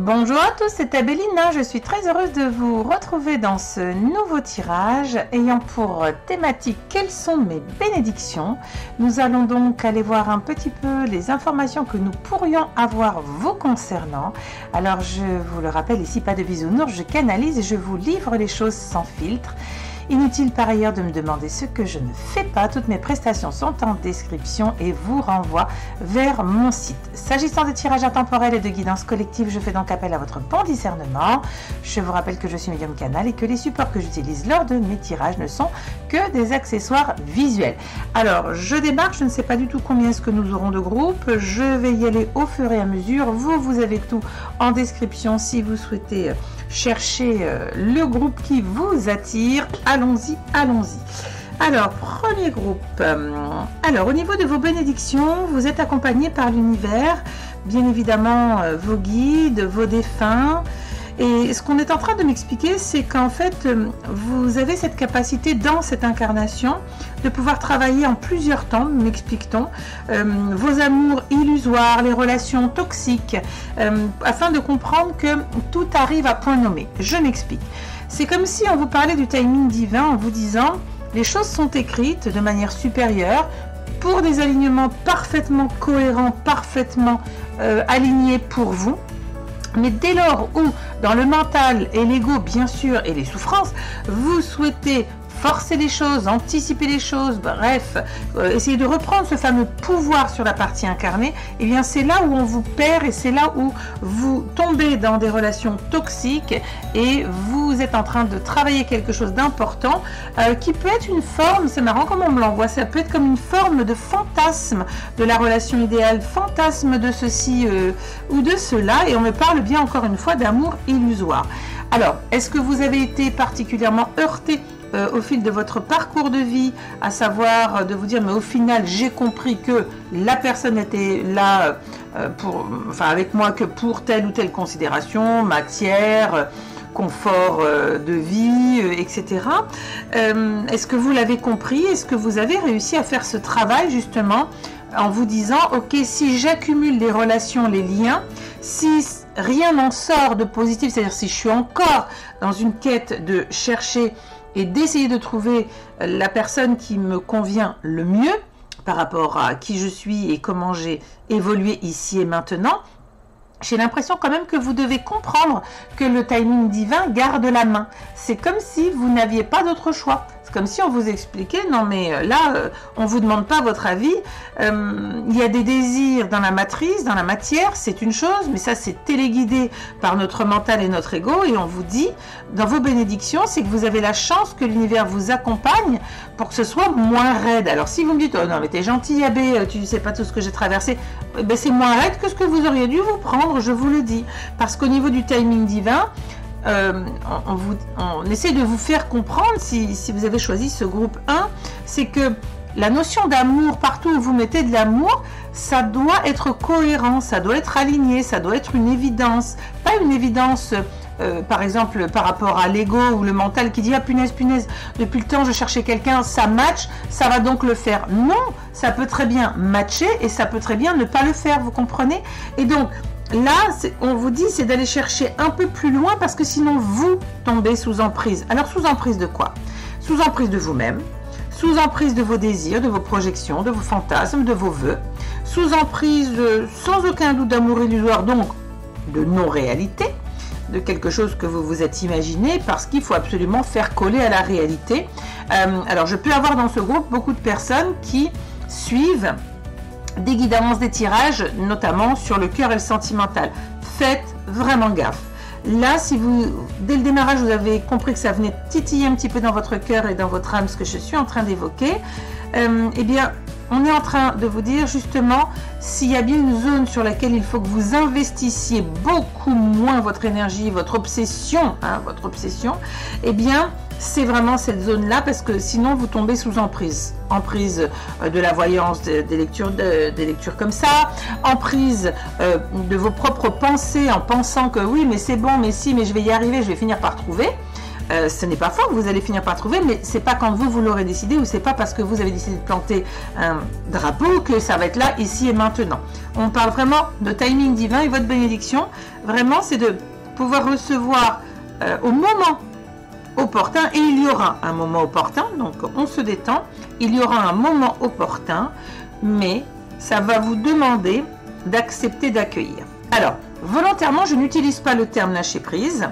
Bonjour à tous, c'est Abélina, je suis très heureuse de vous retrouver dans ce nouveau tirage ayant pour thématique quelles sont mes bénédictions. Nous allons donc aller voir un petit peu les informations que nous pourrions avoir vous concernant. Alors je vous le rappelle ici, pas de bisounours, je canalise et je vous livre les choses sans filtre. Inutile par ailleurs de me demander ce que je ne fais pas, toutes mes prestations sont en description et vous renvoient vers mon site. S'agissant de tirage intemporel et de guidance collective, je fais donc appel à votre bon discernement. Je vous rappelle que je suis médium canal et que les supports que j'utilise lors de mes tirages ne sont que des accessoires visuels. Alors je démarre, je ne sais pas du tout combien est-ce que nous aurons de groupes, je vais y aller au fur et à mesure. Vous avez tout en description si vous souhaitez chercher le groupe qui vous attire. Allons-y, allons-y. Alors, premier groupe. Alors, au niveau de vos bénédictions, vous êtes accompagné par l'univers, bien évidemment vos guides, vos défunts. Et ce qu'on est en train de m'expliquer, c'est qu'en fait, vous avez cette capacité dans cette incarnation de pouvoir travailler en plusieurs temps, m'explique-t-on, vos amours illusoires, les relations toxiques, afin de comprendre que tout arrive à point nommé. Je m'explique. C'est comme si on vous parlait du timing divin en vous disant les choses sont écrites de manière supérieure pour des alignements parfaitement cohérents, parfaitement alignés pour vous. Mais dès lors où, dans le mental et l'ego, bien sûr, et les souffrances, vous souhaitez forcer les choses, anticiper les choses, bref, essayer de reprendre ce fameux pouvoir sur la partie incarnée, et bien c'est là où on vous perd et c'est là où vous tombez dans des relations toxiques et vous êtes en train de travailler quelque chose d'important qui peut être une forme, c'est marrant comme on me l'envoie, ça peut être comme une forme de fantasme de la relation idéale, fantasme de ceci ou de cela, et on me parle bien encore une fois d'amour illusoire. Alors, est-ce que vous avez été particulièrement heurté au fil de votre parcours de vie, à savoir de vous dire mais au final j'ai compris que la personne était là avec moi que pour telle ou telle considération, matière, confort de vie, etc. Est-ce que vous l'avez compris? Est-ce que vous avez réussi à faire ce travail justement en vous disant ok, si j'accumule les relations, les liens, si rien n'en sort de positif, c'est-à-dire si je suis encore dans une quête de chercher et d'essayer de trouver la personne qui me convient le mieux par rapport à qui je suis et comment j'ai évolué ici et maintenant, j'ai l'impression quand même que vous devez comprendre que le timing divin garde la main. C'est comme si vous n'aviez pas d'autre choix. C'est comme si on vous expliquait, non mais là, on ne vous demande pas votre avis. Il y a des désirs dans la matrice, dans la matière, c'est une chose, mais ça c'est téléguidé par notre mental et notre ego. Et on vous dit, dans vos bénédictions, c'est que vous avez la chance que l'univers vous accompagne pour que ce soit moins raide. Alors si vous me dites, oh non mais t'es gentil Abbé, tu ne sais pas tout ce que j'ai traversé, ben, c'est moins raide que ce que vous auriez dû vous prendre, je vous le dis. Parce qu'au niveau du timing divin, on essaie de vous faire comprendre, si vous avez choisi ce groupe 1, c'est que la notion d'amour, partout où vous mettez de l'amour, ça doit être cohérent, ça doit être aligné, ça doit être une évidence. Pas une évidence, par exemple, par rapport à l'ego ou le mental qui dit « Ah punaise, depuis le temps je cherchais quelqu'un, ça match, ça va donc le faire. » Non, ça peut très bien matcher et ça peut très bien ne pas le faire, vous comprenez? Et donc, là, on vous dit, c'est d'aller chercher un peu plus loin parce que sinon vous tombez sous emprise. Alors sous emprise de quoi? Sous emprise de vous-même, sous emprise de vos désirs, de vos projections, de vos fantasmes, de vos vœux, sous emprise sans aucun doute d'amour illusoire, donc de non-réalité, de quelque chose que vous vous êtes imaginé parce qu'il faut absolument faire coller à la réalité. Alors je peux avoir dans ce groupe beaucoup de personnes qui suivent des guidances, des tirages, notamment sur le cœur et le sentimental. Faites vraiment gaffe. Là, si vous, dès le démarrage, vous avez compris que ça venait titiller un petit peu dans votre cœur et dans votre âme, ce que je suis en train d'évoquer, eh bien, on est en train de vous dire justement s'il y a bien une zone sur laquelle il faut que vous investissiez beaucoup moins votre énergie, votre obsession, eh bien, c'est vraiment cette zone-là parce que sinon vous tombez sous emprise. Emprise de la voyance, des lectures comme ça, emprise de vos propres pensées en pensant que oui, mais c'est bon, mais si, mais je vais y arriver, je vais finir par trouver. ce n'est pas fort, vous allez finir par trouver, mais c'est pas quand vous l'aurez décidé, ou c'est pas parce que vous avez décidé de planter un drapeau que ça va être là, ici et maintenant. On parle vraiment de timing divin, et votre bénédiction, vraiment, c'est de pouvoir recevoir au moment opportun, et il y aura un moment opportun, donc on se détend, il y aura un moment opportun, mais ça va vous demander d'accepter d'accueillir. Alors, volontairement, je n'utilise pas le terme lâcher prise.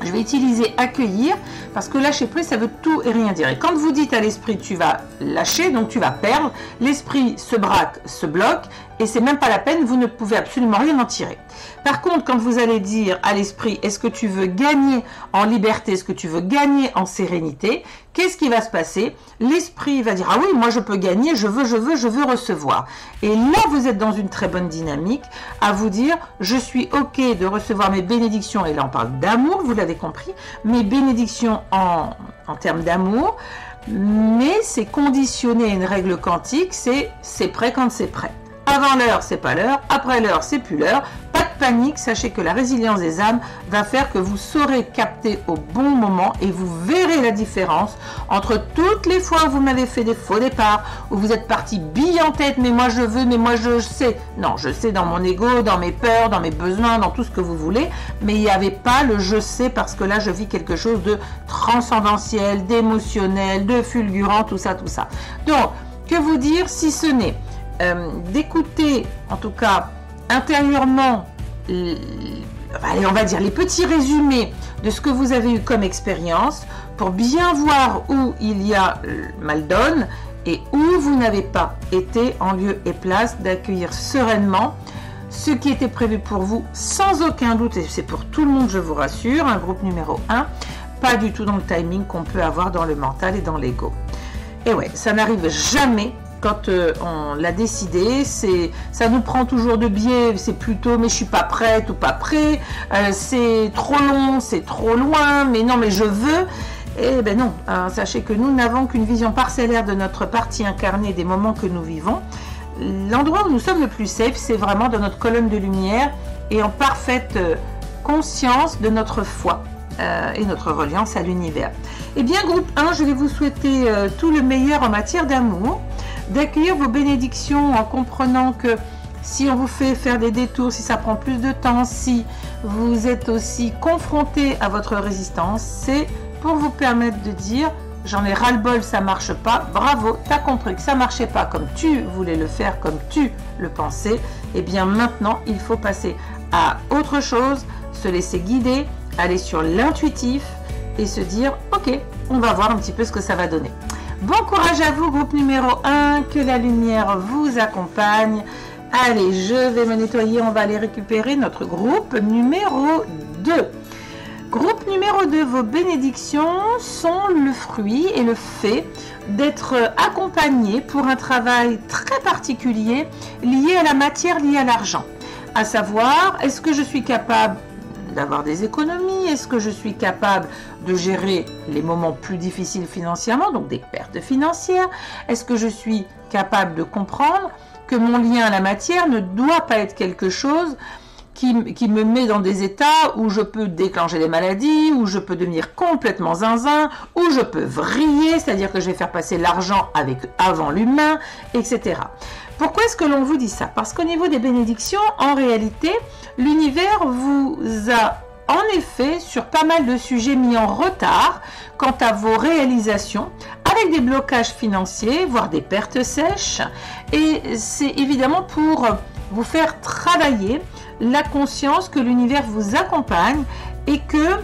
Je vais utiliser accueillir parce que lâcher prise, ça veut tout et rien dire. Et quand vous dites à l'esprit tu vas lâcher, donc tu vas perdre, l'esprit se braque, se bloque et c'est même pas la peine, vous ne pouvez absolument rien en tirer. Par contre, quand vous allez dire à l'esprit est-ce que tu veux gagner en liberté, est-ce que tu veux gagner en sérénité, qu'est-ce qui va se passer? L'esprit va dire ah oui, moi je peux gagner, je veux recevoir. Et là, vous êtes dans une très bonne dynamique à vous dire je suis ok de recevoir mes bénédictions, et là on parle d'amour, vous l'avez compris, mes bénédictions en termes d'amour, mais c'est conditionné à une règle quantique, c'est prêt quand c'est prêt. Avant l'heure, c'est pas l'heure, après l'heure, c'est plus l'heure. Pas de panique, sachez que la résilience des âmes va faire que vous saurez capter au bon moment et vous verrez la différence entre toutes les fois où vous m'avez fait des faux départs, où vous êtes parti bille en tête, mais moi je veux, mais moi je sais. Non, je sais dans mon ego, dans mes peurs, dans mes besoins, dans tout ce que vous voulez, mais il n'y avait pas le je sais parce que là je vis quelque chose de transcendentiel, d'émotionnel, de fulgurant, tout ça, tout ça. Donc, que vous dire si ce n'est d'écouter, en tout cas intérieurement, allez, on va dire les petits résumés de ce que vous avez eu comme expérience pour bien voir où il y a mal donne et où vous n'avez pas été en lieu et place d'accueillir sereinement ce qui était prévu pour vous sans aucun doute, et c'est pour tout le monde, je vous rassure, un groupe numéro 1, pas du tout dans le timing qu'on peut avoir dans le mental et dans l'ego. Et ouais, ça n'arrive jamais quand on l'a décidé, ça nous prend toujours de biais, c'est plutôt mais je suis pas prête ou pas prêt, c'est trop long, c'est trop loin, mais non mais je veux. Eh ben non, hein, sachez que nous n'avons qu'une vision parcellaire de notre partie incarnée des moments que nous vivons. L'endroit où nous sommes le plus safe, c'est vraiment dans notre colonne de lumière et en parfaite conscience de notre foi et notre reliance à l'univers. Eh bien groupe 1, je vais vous souhaiter tout le meilleur en matière d'amour, d'accueillir vos bénédictions en comprenant que si on vous fait faire des détours, si ça prend plus de temps, si vous êtes aussi confronté à votre résistance, c'est pour vous permettre de dire j'en ai ras-le-bol, ça marche pas, bravo, tu as compris que ça marchait pas comme tu voulais le faire, comme tu le pensais, et bien maintenant il faut passer à autre chose, se laisser guider, aller sur l'intuitif et se dire ok, on va voir un petit peu ce que ça va donner. Bon courage à vous, groupe numéro 1, que la lumière vous accompagne. Allez, je vais me nettoyer, on va aller récupérer notre groupe numéro 2. Groupe numéro 2, vos bénédictions sont le fruit et le fait d'être accompagné pour un travail très particulier lié à la matière, lié à l'argent. À savoir, est-ce que je suis capable d'avoir des économies? Est-ce que je suis capable de gérer les moments plus difficiles financièrement, donc des pertes financières? Est-ce que je suis capable de comprendre que mon lien à la matière ne doit pas être quelque chose qui me met dans des états où je peux déclencher des maladies, où je peux devenir complètement zinzin, où je peux vriller, c'est-à-dire que je vais faire passer l'argent avant l'humain, etc. Pourquoi est-ce que l'on vous dit ça? Parce qu'au niveau des bénédictions, en réalité, l'univers vous a en effet sur pas mal de sujets mis en retard quant à vos réalisations, avec des blocages financiers, voire des pertes sèches, et c'est évidemment pour vous faire travailler la conscience que l'univers vous accompagne et que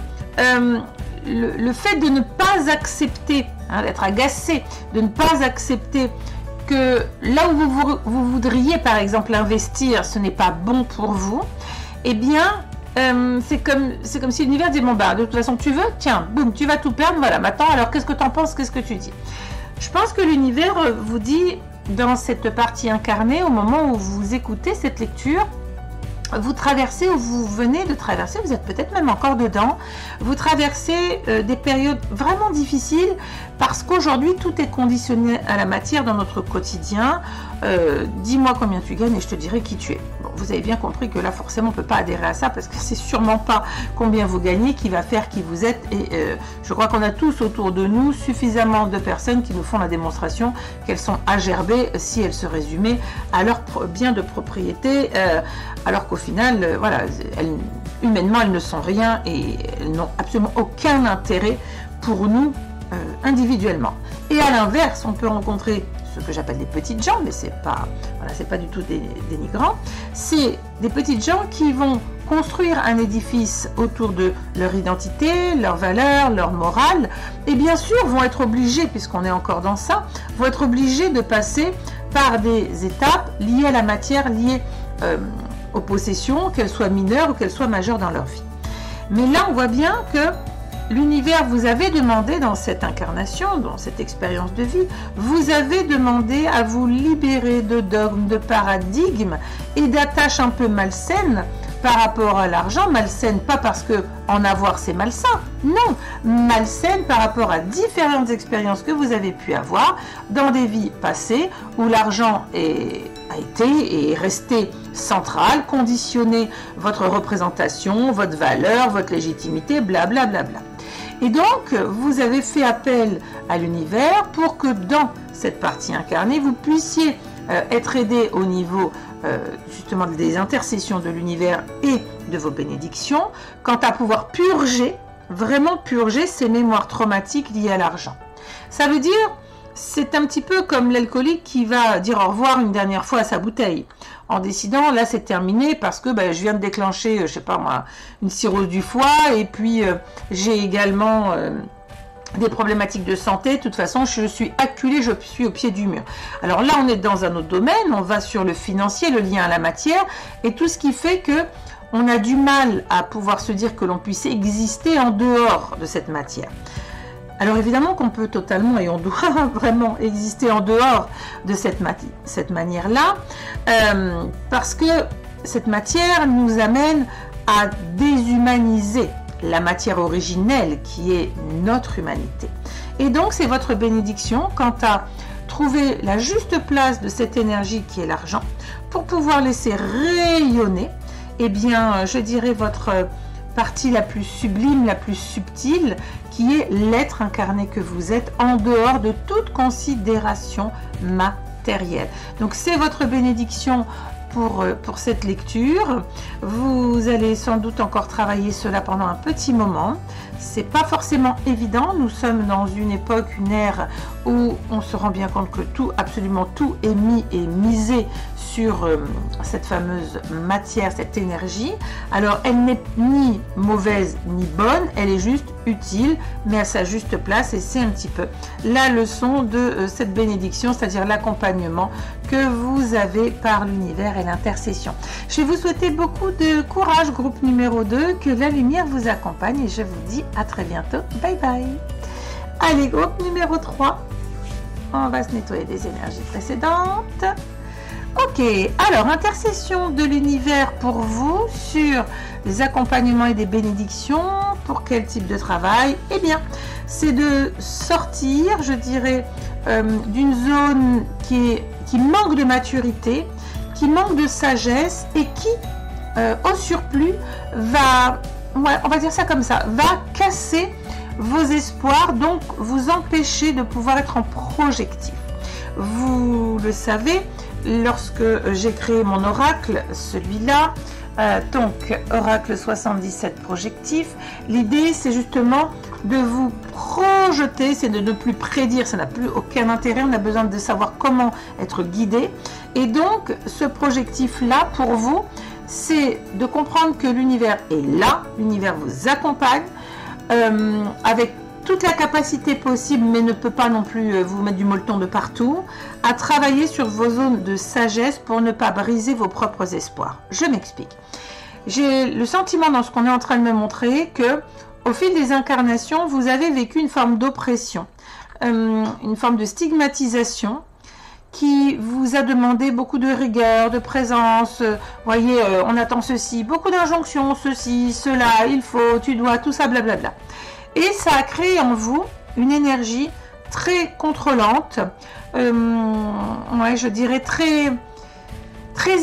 le fait de ne pas accepter, hein, d'être agacé, de ne pas accepter que là où vous voudriez par exemple investir, ce n'est pas bon pour vous, eh bien c'est comme si l'univers dit bon bah de toute façon tu veux, tiens, boum, tu vas tout perdre, voilà, maintenant alors qu'est-ce que tu en penses, qu'est-ce que tu dis? Je pense que l'univers vous dit dans cette partie incarnée, au moment où vous écoutez cette lecture, vous traversez ou vous venez de traverser, vous êtes peut-être même encore dedans, vous traversez des périodes vraiment difficiles parce qu'aujourd'hui tout est conditionné à la matière dans notre quotidien. dis-moi combien tu gagnes et je te dirai qui tu es. Bon, vous avez bien compris que là forcément on ne peut pas adhérer à ça parce que c'est sûrement pas combien vous gagnez qui va faire qui vous êtes, et je crois qu'on a tous autour de nous suffisamment de personnes qui nous font la démonstration qu'elles sont à gerber si elles se résumaient à leur bien de propriété, alors qu'au final voilà, humainement elles ne sont rien et elles n'ont absolument aucun intérêt pour nous individuellement. Et à l'inverse, on peut rencontrer ce que j'appelle des petites gens, mais c'est pas, voilà, c'est pas du tout dénigrant. C'est des petites gens qui vont construire un édifice autour de leur identité, leurs valeurs, leur morale, et bien sûr vont être obligés, puisqu'on est encore dans ça, vont être obligés de passer par des étapes liées à la matière, liées aux possessions, qu'elles soient mineures ou qu'elles soient majeures dans leur vie. Mais là, on voit bien que l'univers vous avait demandé dans cette incarnation, dans cette expérience de vie, vous avez demandé à vous libérer de dogmes, de paradigmes et d'attaches un peu malsaines par rapport à l'argent. Malsaines pas parce que en avoir c'est malsain, non, malsaines par rapport à différentes expériences que vous avez pu avoir dans des vies passées où l'argent a été et est resté central, conditionner votre représentation, votre valeur, votre légitimité, blablabla. Et donc, vous avez fait appel à l'univers pour que dans cette partie incarnée, vous puissiez être aidé au niveau justement des intercessions de l'univers et de vos bénédictions, quant à pouvoir purger, vraiment purger ces mémoires traumatiques liées à l'argent. Ça veut dire, c'est un petit peu comme l'alcoolique qui va dire au revoir une dernière fois à sa bouteille, en décidant, là c'est terminé parce que je viens de déclencher, je sais pas moi, une cirrhose du foie, et puis j'ai également des problématiques de santé. De toute façon, je suis acculée, je suis au pied du mur. Alors là, on est dans un autre domaine, on va sur le financier, le lien à la matière, et tout ce qui fait que on a du mal à pouvoir se dire que l'on puisse exister en dehors de cette matière. Alors évidemment qu'on peut totalement, et on doit vraiment exister en dehors de cette manière-là, parce que cette matière nous amène à déshumaniser la matière originelle qui est notre humanité. Et donc c'est votre bénédiction quant à trouver la juste place de cette énergie qui est l'argent pour pouvoir laisser rayonner, eh bien je dirais votre partie la plus sublime, la plus subtile, qui est l'être incarné que vous êtes en dehors de toute considération matérielle. Donc c'est votre bénédiction pour cette lecture. Vous allez sans doute encore travailler cela pendant un petit moment. C'est pas forcément évident. Nous sommes dans une époque, une ère où on se rend bien compte que tout, absolument tout est mis et misé sur cette fameuse matière, cette énergie. Alors elle n'est ni mauvaise ni bonne, elle est juste utile, mais à sa juste place, et c'est un petit peu la leçon de cette bénédiction, c'est-à-dire l'accompagnement que vous avez par l'univers et l'intercession. Je vais vous souhaiter beaucoup de courage, groupe numéro 2, que la lumière vous accompagne, et je vous dis à très bientôt. Bye bye. Allez, groupe numéro 3, on va se nettoyer des énergies précédentes. Ok, alors intercession de l'univers pour vous sur les accompagnements et des bénédictions. Pour quel type de travail? Eh bien, c'est de sortir, je dirais, d'une zone qui manque de maturité, qui manque de sagesse et qui, au surplus, va, ouais, on va dire ça comme ça, va casser vos espoirs, donc vous empêcher de pouvoir être en projectif. Vous le savez, lorsque j'ai créé mon oracle, celui-là, donc oracle 77 projectif, l'idée c'est justement de vous projeter, c'est de ne plus prédire, ça n'a plus aucun intérêt, on a besoin de savoir comment être guidé. Et donc ce projectif là pour vous, c'est de comprendre que l'univers est là, l'univers vous accompagne avec toute la capacité possible, mais ne peut pas non plus vous mettre du molleton de partout, à travailler sur vos zones de sagesse pour ne pas briser vos propres espoirs. Je m'explique. J'ai le sentiment dans ce qu'on est en train de me montrer que au fil des incarnations, vous avez vécu une forme d'oppression, une forme de stigmatisation qui vous a demandé beaucoup de rigueur, de présence. Voyez, on attend ceci, beaucoup d'injonctions, ceci, cela, il faut, tu dois, tout ça, blablabla. Et ça a créé en vous une énergie très contrôlante, ouais, je dirais très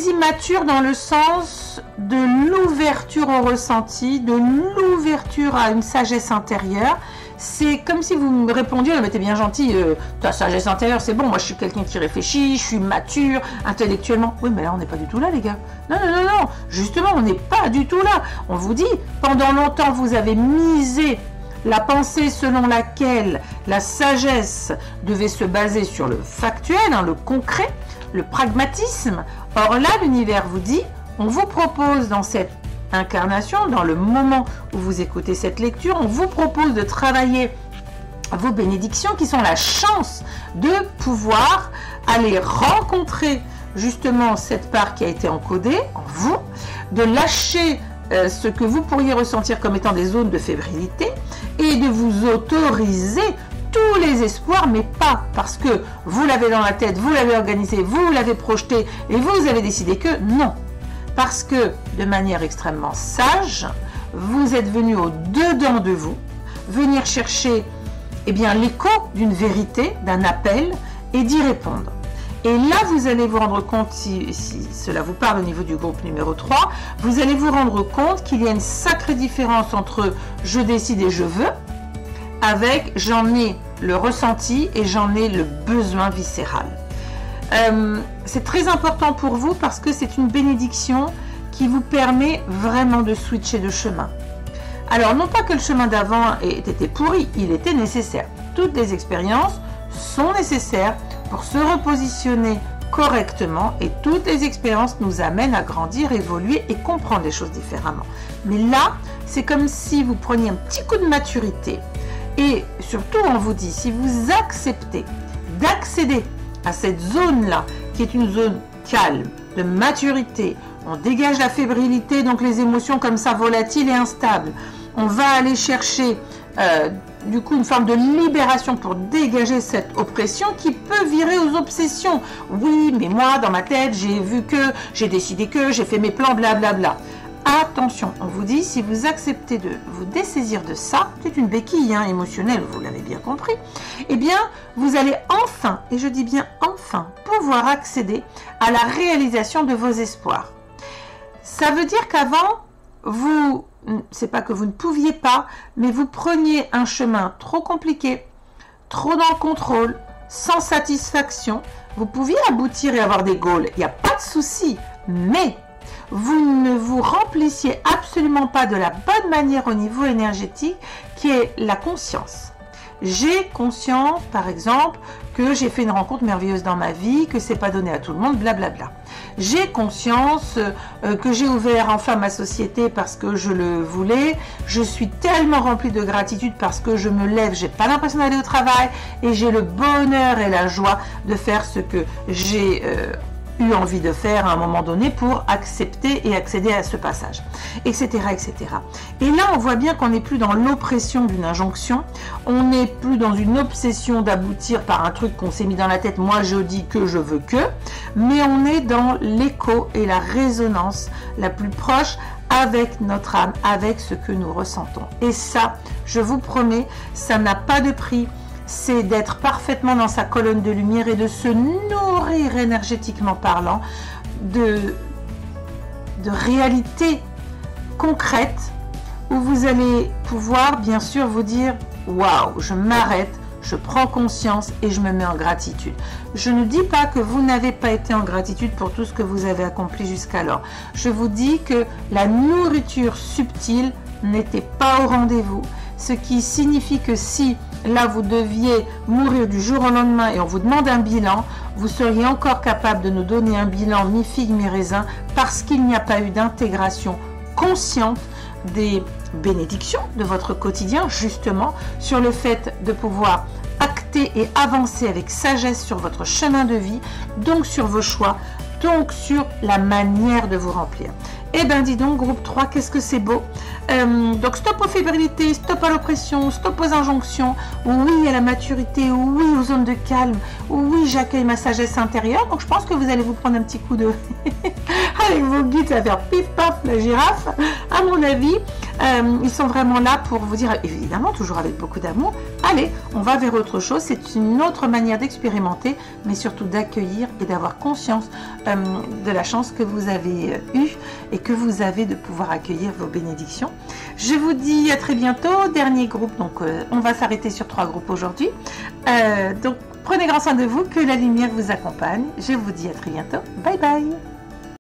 immature dans le sens de l'ouverture au ressenti, de l'ouverture à une sagesse intérieure. C'est comme si vous me répondiez, mais t'es bien gentil, ta sagesse intérieure, c'est bon, moi je suis quelqu'un qui réfléchit, je suis mature, intellectuellement. Oui, mais là on n'est pas du tout là, les gars. Non, non, non, non, justement, on n'est pas du tout là. On vous dit, pendant longtemps, vous avez misé la pensée selon laquelle la sagesse devait se baser sur le factuel, hein, le concret, le pragmatisme. Or là, l'univers vous dit, on vous propose dans cette incarnation, dans le moment où vous écoutez cette lecture, on vous propose de travailler vos bénédictions qui sont la chance de pouvoir aller rencontrer justement cette part qui a été encodée en vous, de lâcher ce que vous pourriez ressentir comme étant des zones de fébrilité et de vous autoriser tous les espoirs, mais pas parce que vous l'avez dans la tête, vous l'avez organisé, vous l'avez projeté et vous avez décidé que non. Parce que de manière extrêmement sage, vous êtes venu au dedans de vous, venir chercher eh bien, l'écho d'une vérité, d'un appel et d'y répondre. Et là, vous allez vous rendre compte, si cela vous parle au niveau du groupe numéro 3, vous allez vous rendre compte qu'il y a une sacrée différence entre je décide et je veux, avec j'en ai le ressenti et j'en ai le besoin viscéral. C'est très important pour vous parce que c'est une bénédiction qui vous permet vraiment de switcher de chemin. Alors, non pas que le chemin d'avant était pourri, il était nécessaire. Toutes les expériences sont nécessaires pour se repositionner correctement et toutes les expériences nous amènent à grandir, évoluer et comprendre les choses différemment. Mais là, c'est comme si vous preniez un petit coup de maturité et surtout, on vous dit, si vous acceptez d'accéder à cette zone-là, qui est une zone calme, de maturité, on dégage la fébrilité, donc les émotions comme ça volatiles et instables. On va aller chercher du coup une forme de libération pour dégager cette oppression qui peut virer aux obsessions. Oui, mais moi, dans ma tête, j'ai vu que, j'ai décidé que, j'ai fait mes plans, blablabla. Attention, on vous dit, si vous acceptez de vous dessaisir de ça, c'est une béquille hein, émotionnelle, vous l'avez bien compris, eh bien, vous allez enfin, et je dis bien enfin, pouvoir accéder à la réalisation de vos espoirs. Ça veut dire qu'avant, vous, c'est pas que vous ne pouviez pas, mais vous preniez un chemin trop compliqué, trop dans le contrôle, sans satisfaction. Vous pouviez aboutir et avoir des goals, il n'y a pas de souci, mais vous ne vous remplissiez absolument pas de la bonne manière au niveau énergétique qui est la conscience. J'ai conscience, par exemple, que j'ai fait une rencontre merveilleuse dans ma vie, que c'est pas donné à tout le monde, blablabla. J'ai conscience que j'ai ouvert enfin ma société parce que je le voulais. Je suis tellement remplie de gratitude parce que je me lève, j'ai pas l'impression d'aller au travail et j'ai le bonheur et la joie de faire ce que j'ai eu envie de faire à un moment donné pour accepter et accéder à ce passage, etc., etc. Et là, on voit bien qu'on n'est plus dans l'oppression d'une injonction, on n'est plus dans une obsession d'aboutir par un truc qu'on s'est mis dans la tête, moi je dis que je veux que, mais on est dans l'écho et la résonance la plus proche avec notre âme, avec ce que nous ressentons. Et ça, je vous promets, ça n'a pas de prix. C'est d'être parfaitement dans sa colonne de lumière et de se nourrir énergétiquement parlant de réalités concrètes où vous allez pouvoir bien sûr vous dire waouh, je m'arrête, je prends conscience et je me mets en gratitude. Je ne dis pas que vous n'avez pas été en gratitude pour tout ce que vous avez accompli jusqu'alors. Je vous dis que la nourriture subtile n'était pas au rendez-vous, ce qui signifie que si là vous deviez mourir du jour au lendemain et on vous demande un bilan, vous seriez encore capable de nous donner un bilan mi-figue mi-raisin parce qu'il n'y a pas eu d'intégration consciente des bénédictions de votre quotidien, justement sur le fait de pouvoir acter et avancer avec sagesse sur votre chemin de vie, donc sur vos choix, donc sur la manière de vous remplir. Eh bien dis donc, groupe 3, qu'est-ce que c'est beau. Donc stop aux fébrilités, stop à l'oppression, stop aux injonctions, oui à la maturité, oui aux zones de calme, oui j'accueille ma sagesse intérieure. Donc je pense que vous allez vous prendre un petit coup de avec vos guides, ça va faire pif paf la girafe. À mon avis, ils sont vraiment là pour vous dire, évidemment, toujours avec beaucoup d'amour, allez, on va vers autre chose. C'est une autre manière d'expérimenter, mais surtout d'accueillir et d'avoir conscience de la chance que vous avez eue et que vous avez de pouvoir accueillir vos bénédictions. Je vous dis à très bientôt. Dernier groupe, donc on va s'arrêter sur 3 groupes aujourd'hui. Donc prenez grand soin de vous, que la lumière vous accompagne. Je vous dis à très bientôt. Bye bye.